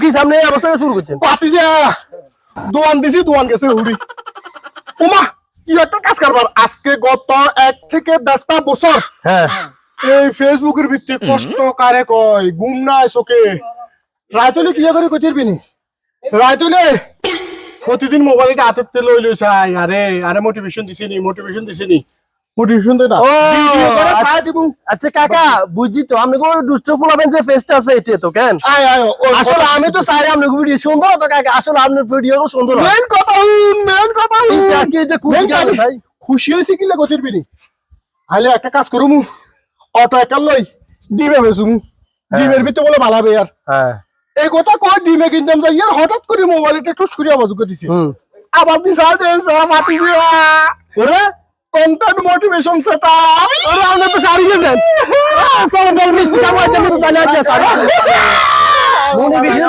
কি সামনে অবস্থা শুরু করছেন? পাতিজা দোয়ান দিছি, দোয়ান গেছে উড়ি। ওমা কি একটা কাজ কারবার। আজকে গত 1 থেকে 1.5টা বছর হ্যাঁ এই ফেসবুকের ভিত্তি কষ্ট কারে কয় ঘুম নাই চোখে। রাইতলে কি করে কইতিরবি নি? রাইতলে প্রতিদিন মোবাইলটা হাতে লই লই চাই। আরে মোটিভেশন দিছিনি, মোটিভেশন দে না। ভিডিও করে ছায়া দিমু। আচ্ছা কাকা বুঝছি তো, আপনি কোনো দুষ্ট ফুলাবেন যে ফেসটা আছে এটা তো কেন? আয় আসলে আমি তো চাই আপনার ভিডিও সুন্দর তো কাকা, আসলে আপনার ভিডিও সুন্দর হয়। মেন কথা এই যে কি যে খুশি কাকা ভাই। খুশি হইছি কিলে কইতিরবি নি? আইলে একটা কাজ করুমু, অটো একটা লই ডিমে বেচুমু। ডিমের ভিতরে বলে ভালাবে আর। হ্যাঁ এই কথা কয় ডিমে কিনতাম যাই আর হঠাৎ করে মোবাইলটা টুস করে আওয়াজ করে দিছে। আওয়াজ দিছে মাতিছে ওরে কন্টেন্ট মোটিভেশন সেটা। ওরে আপনি তো সারি গেছেন। চলো চলো মিষ্টি খাবো আজ আমি তো তাহলে আজ সারি। মোটিভেশন